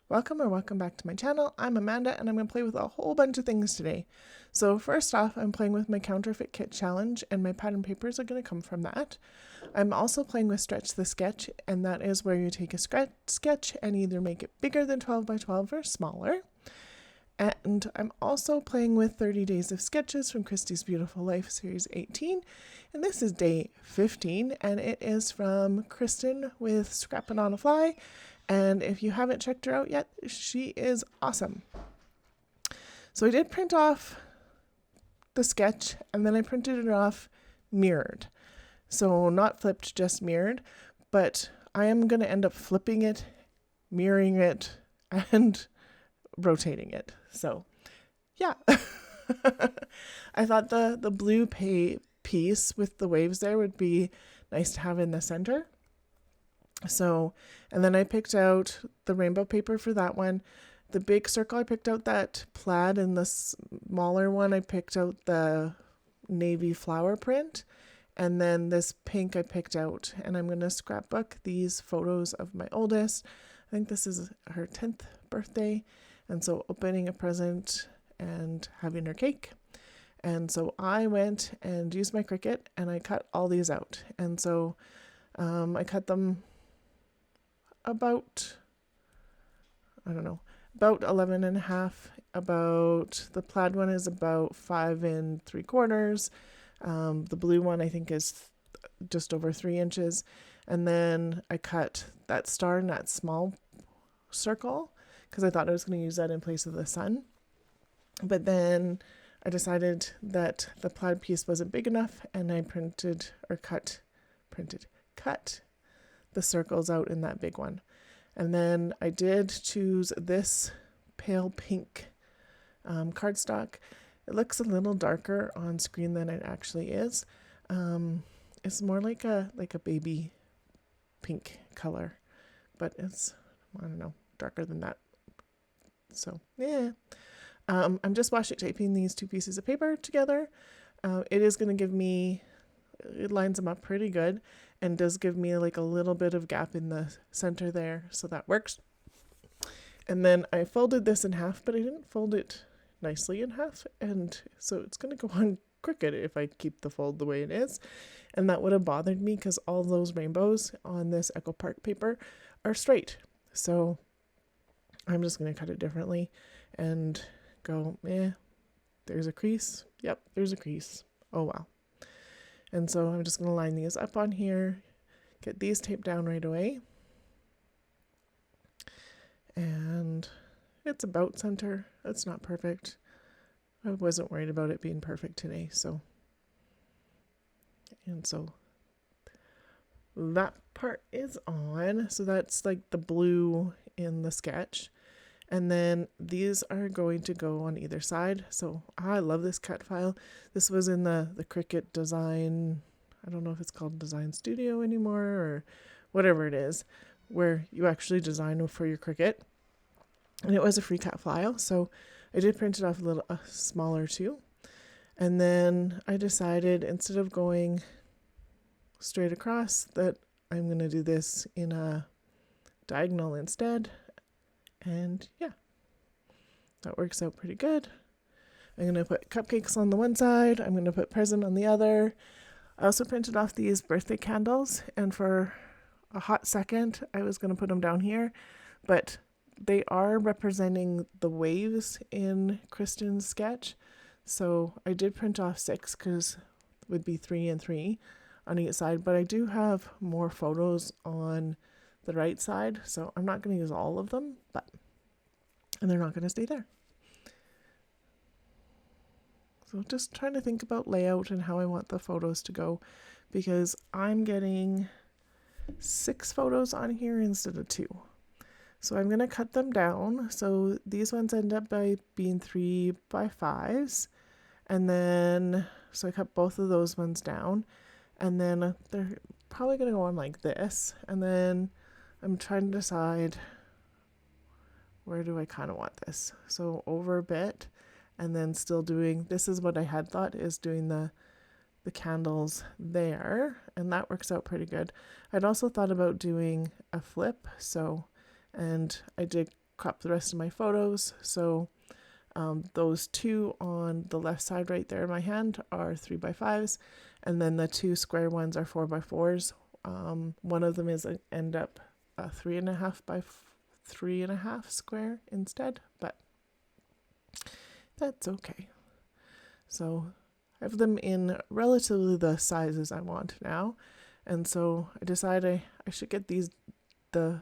Welcome back to my channel. I'm Amanda and I'm going to play with a whole bunch of things today. So first off, I'm playing with my counterfeit kit challenge and my pattern papers are going to come from that. I'm also playing with Stretch the Sketch, and that is where you take a sketch and either make it bigger than 12 by 12 or smaller. And I'm also playing with 30 Days of Sketches from Christie's Beautiful Life Series 18. And this is day 15, and it is from Kristen with Scrappin' on a Fly. And if you haven't checked her out yet, she is awesome. So I did print off the sketch, and then I printed it off mirrored. So not flipped, just mirrored. But I am going to end up flipping it, mirroring it, and rotating it. So yeah. I thought the blue piece with the waves there would be nice to have in the center. So, and then I picked out the rainbow paper for that one. The big circle, I picked out that plaid, and the smaller one, I picked out the navy flower print. And then this pink I picked out, and I'm going to scrapbook these photos of my oldest. I think this is her 10th birthday. And so opening a present and having her cake. And so I went and used my Cricut and I cut all these out. And so I cut them about 11 and a half. About the plaid one is about 5 3/4. The blue one I think is just over 3 inches. And then I cut that star in that small circle because I thought I was going to use that in place of the sun. But then I decided that the plaid piece wasn't big enough, and I cut the circles out in that big one. And then I did choose this pale pink cardstock. It looks a little darker on screen than it actually is. It's more like a baby pink color, but it's, I don't know, darker than that. So yeah, I'm just washi taping these two pieces of paper together. It is going to give me, it lines them up pretty good and does give me like a little bit of gap in the center there, so that works. And then I folded this in half, but I didn't fold it nicely in half, and so it's going to go on crooked if I keep the fold the way it is. And that would have bothered me because all those rainbows on this Echo Park paper are straight. So I'm just going to cut it differently and go, there's a crease. Yep, there's a crease. Oh, well. And so I'm just going to line these up on here, get these taped down right away. And it's about center. It's not perfect. I wasn't worried about it being perfect today, so. And so that part is on. So that's like the blue in the sketch. And then these are going to go on either side. So I love this cut file. This was in the Cricut Design, I don't know if it's called Design Studio anymore or whatever it is, where you actually design for your Cricut. And it was a free cut file, so I did print it off a little smaller too. And then I decided, instead of going straight across, that I'm going to do this in a diagonal instead. And yeah, that works out pretty good. I'm going to put cupcakes on the one side. I'm going to put present on the other. I also printed off these birthday candles, and for a hot second, I was going to put them down here, but they are representing the waves in Kristen's sketch. So I did print off 6 because it would be 3 and 3 on each side, but I do have more photos on the right side, so I'm not going to use all of them, and they're not going to stay there. So just trying to think about layout and how I want the photos to go, because I'm getting 6 photos on here instead of 2. So I'm going to cut them down. So these ones end up by being 3 by 5s. And then, so I cut both of those ones down. And then they're probably going to go on like this. And then I'm trying to decide, where do I kind of want this? So over a bit, and then still doing, this is what I had thought is doing the candles there, and that works out pretty good. I'd also thought about doing a flip, so, and I did crop the rest of my photos. So those two on the left side right there in my hand are 3x5s, and then the two square ones are 4x4s. One of them is end up a 3.5 by 3.5 square instead, but that's okay. So I have them in relatively the sizes I want now, and so I decided I should get the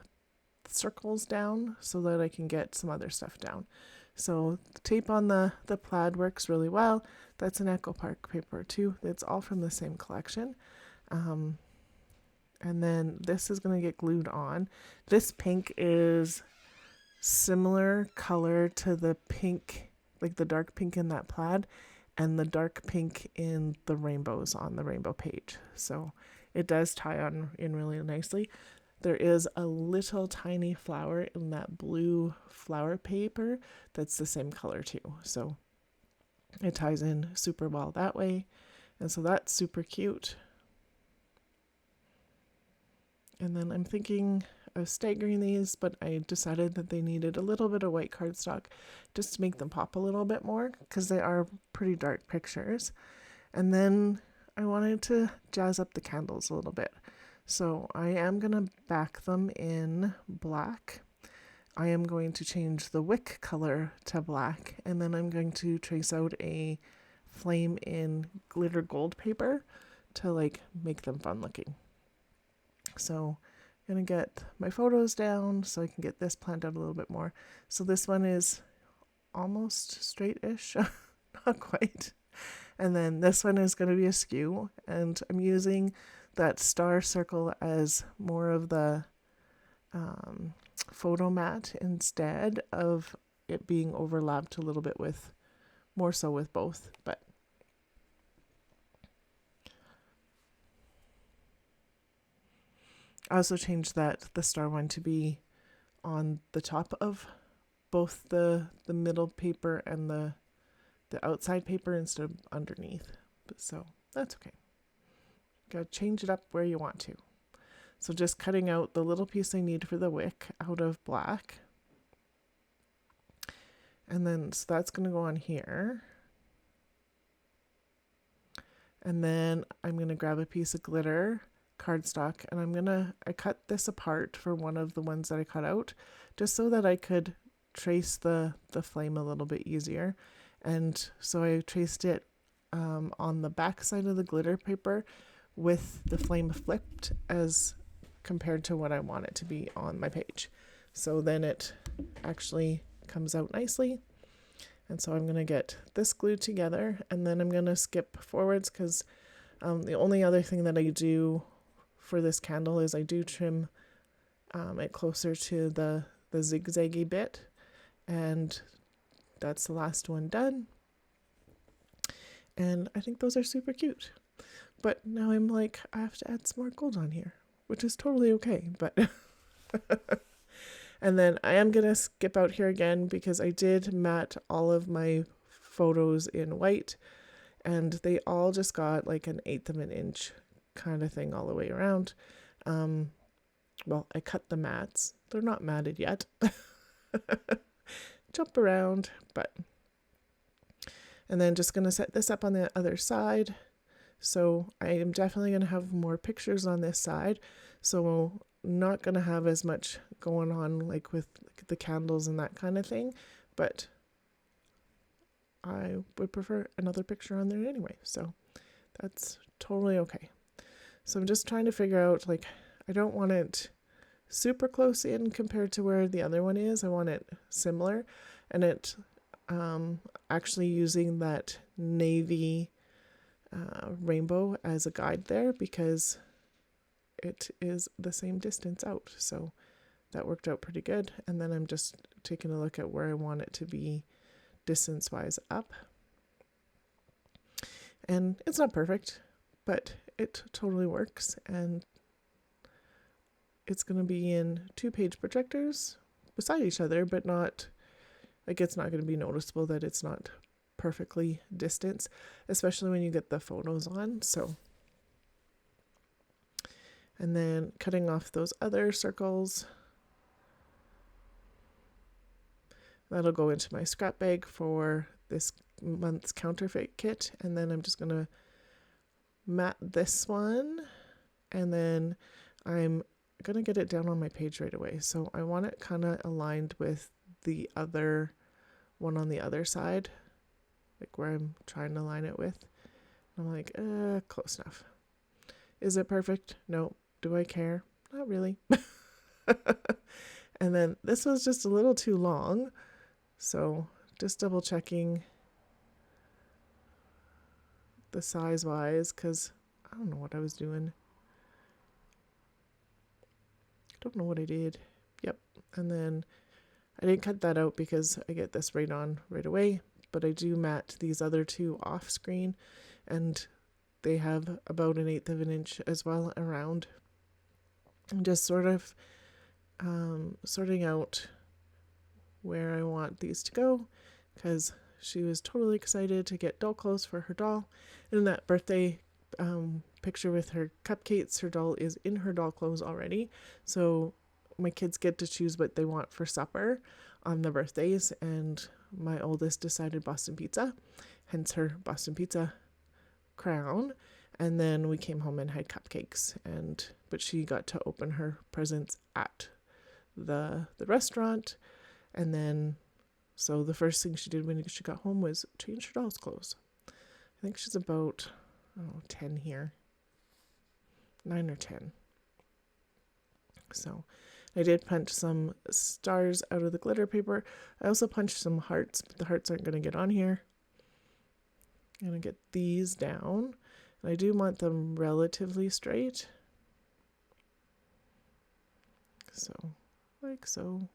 circles down so that I can get some other stuff down. So the tape on the plaid works really well. That's an Echo Park paper too. It's all from the same collection. And then this is going to get glued on. This pink is similar color to the pink, like the dark pink in that plaid, and the dark pink in the rainbows on the rainbow page. So it does tie on in really nicely. There is a little tiny flower in that blue flower paper that's the same color too. So it ties in super well that way. And so that's super cute. And then I'm thinking of staggering these, but I decided that they needed a little bit of white cardstock just to make them pop a little bit more, because they are pretty dark pictures. And then I wanted to jazz up the candles a little bit. So I am going to back them in black. I am going to change the wick color to black, and then I'm going to trace out a flame in glitter gold paper to like make them fun looking. So I'm going to get my photos down so I can get this planned out a little bit more. So this one is almost straight-ish, not quite. And then this one is going to be askew, and I'm using that star circle as more of the photo mat instead of it being overlapped a little bit with, more so with both. But I also changed the star one to be on the top of both the middle paper and the outside paper instead of underneath. But so that's okay. Gotta change it up where you want to. So just cutting out the little piece I need for the wick out of black. And then, so that's going to go on here. And then I'm going to grab a piece of glitter cardstock, and I cut this apart for one of the ones that I cut out, just so that I could trace the flame a little bit easier. And so I traced it on the back side of the glitter paper with the flame flipped as compared to what I want it to be on my page. So then it actually comes out nicely. And so I'm going to get this glued together, and then I'm going to skip forwards because the only other thing that I do for this candle is I do trim it closer to the zigzaggy bit, and that's the last one done. And I think those are super cute. But now I'm like, I have to add some more gold on here, which is totally okay. But and then I am going to skip out here again because I did matte all of my photos in white, and they all just got like 1/8 of an inch kind of thing all the way around. Well, I cut the mats. They're not matted yet. Jump around, but. And then just going to set this up on the other side. So I am definitely going to have more pictures on this side. So not going to have as much going on like with the candles and that kind of thing. But I would prefer another picture on there anyway. So that's totally okay. So I'm just trying to figure out, like, I don't want it super close in compared to where the other one is. I want it similar. And it actually using that navy rainbow as a guide there because it is the same distance out. So that worked out pretty good. And then I'm just taking a look at where I want it to be distance wise up. And it's not perfect, but it totally works. And it's going to be in 2-page projectors beside each other, but not like it's not going to be noticeable that it's not perfectly distanced, especially when you get the photos on. So, and then cutting off those other circles. That'll go into my scrap bag for this month's counterfeit kit. And then I'm just going to mat this one. And then I'm going to get it down on my page right away. So I want it kind of aligned with the other one on the other side, like where I'm trying to line it with. I'm like, close enough. Is it perfect? No. Do I care? Not really. And then this was just a little too long. So just double checking the size wise, because I don't know what I was doing. I don't know what I did. Yep. And then I didn't cut that out because I get this right on right away, but I do mat these other two off screen, and they have about 1/8 of an inch as well around. I'm just sort of sorting out where I want these to go, because she was totally excited to get doll clothes for her doll. And in that birthday picture with her cupcakes, her doll is in her doll clothes already. So my kids get to choose what they want for supper on the birthdays, and my oldest decided Boston pizza, hence her Boston pizza crown. And then we came home and had cupcakes, but she got to open her presents at the restaurant. And then so the first thing she did when she got home was change her doll's clothes. I think she's about 10 here, 9 or 10. So I did punch some stars out of the glitter paper. I also punched some hearts, but the hearts aren't going to get on here. I'm going to get these down. And I do want them relatively straight. So, like so.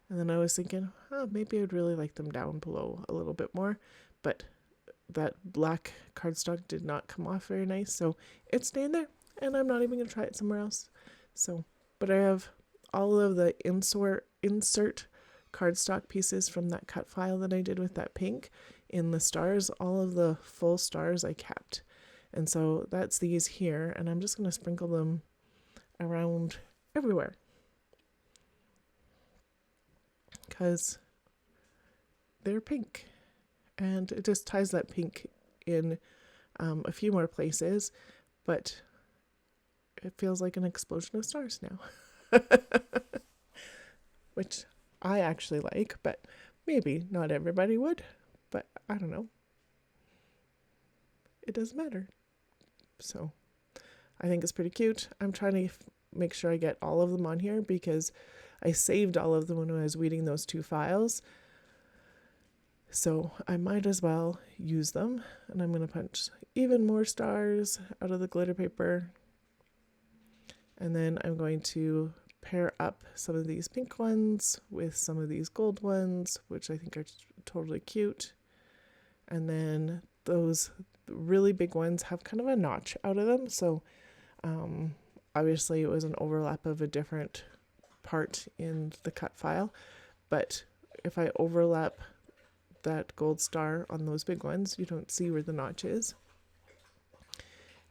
And then I was thinking, maybe I'd really like them down below a little bit more. But that black cardstock did not come off very nice. So it's staying there. And I'm not even going to try it somewhere else. So, but I have all of the insert cardstock pieces from that cut file that I did with that pink in the stars. All of the full stars I kept. And so that's these here. And I'm just going to sprinkle them around everywhere, because they're pink. And it just ties that pink in a few more places. But it feels like an explosion of stars now. Which I actually like, but maybe not everybody would. But I don't know. It doesn't matter. So I think it's pretty cute. I'm trying to make sure I get all of them on here, because I saved all of them when I was reading those two files. So I might as well use them. And I'm going to punch even more stars out of the glitter paper. And then I'm going to pair up some of these pink ones with some of these gold ones, which I think are totally cute. And then those really big ones have kind of a notch out of them. So obviously it was an overlap of a different part in the cut file. But if I overlap that gold star on those big ones, you don't see where the notch is.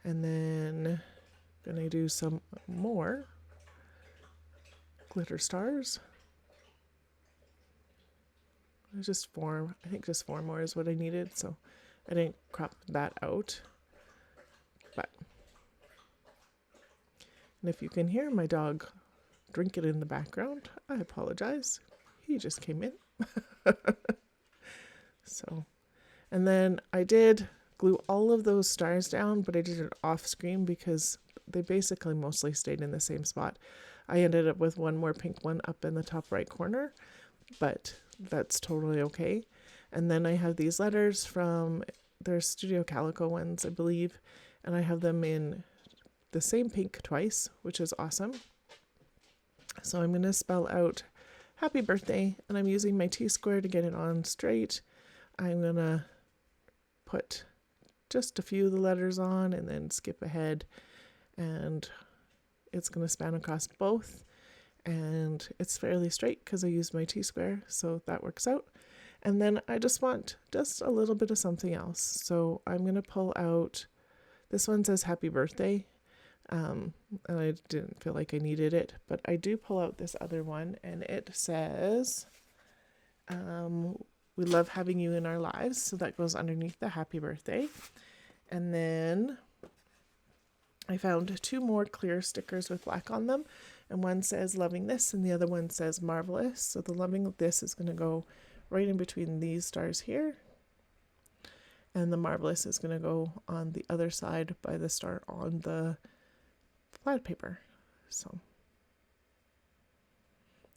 And then I'm going to do some more glitter stars. Just 4, I think just 4 more is what I needed, so I didn't crop that out. But, and if you can hear my dog drinking in the background, I apologize. He just came in. So, and then I did glue all of those stars down, but I did it off screen because they basically mostly stayed in the same spot. I ended up with one more pink one up in the top right corner, but that's totally okay. And then I have these letters from their Studio Calico ones, I believe, and I have them in the same pink twice, which is awesome. So I'm going to spell out happy birthday, and I'm using my T-square to get it on straight. I'm going to put just a few of the letters on and then skip ahead, and it's going to span across both, and it's fairly straight because I used my T-square, so that works out. And then I just want just a little bit of something else. So I'm going to pull out, this one says happy birthday. And I didn't feel like I needed it, but I do pull out this other one, and it says, we love having you in our lives. So that goes underneath the happy birthday. And then I found 2 more clear stickers with black on them, and one says loving this and the other one says marvelous. So the loving this is going to go right in between these stars here, and the marvelous is going to go on the other side by the star on the flat paper. So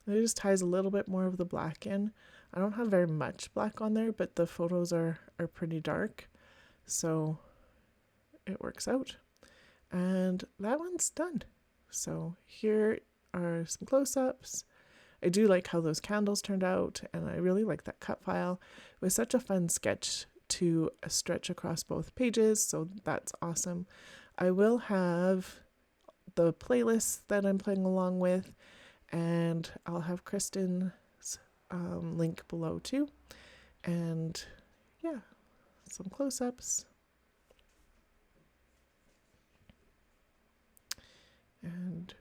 it just ties a little bit more of the black in. I don't have very much black on there, but the photos are pretty dark, so it works out. And that one's done. So here are some close-ups. I do like how those candles turned out, and I really like that cut file. It was such a fun sketch to stretch across both pages, so that's awesome. I will have the playlist that I'm playing along with, and I'll have Kristen's link below too. And yeah, some close-ups. And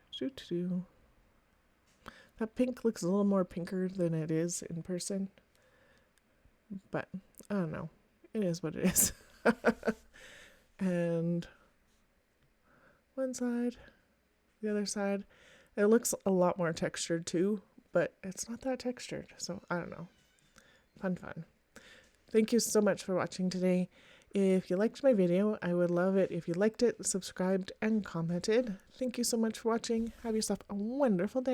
that pink looks a little more pinker than it is in person, but I don't know, it is what it is. And one side, the other side, it looks a lot more textured too, but it's not that textured, so I don't know. Fun. Thank you so much for watching today. If you liked my video, I would love it if you liked it, subscribed, and commented. Thank you so much for watching. Have yourself a wonderful day.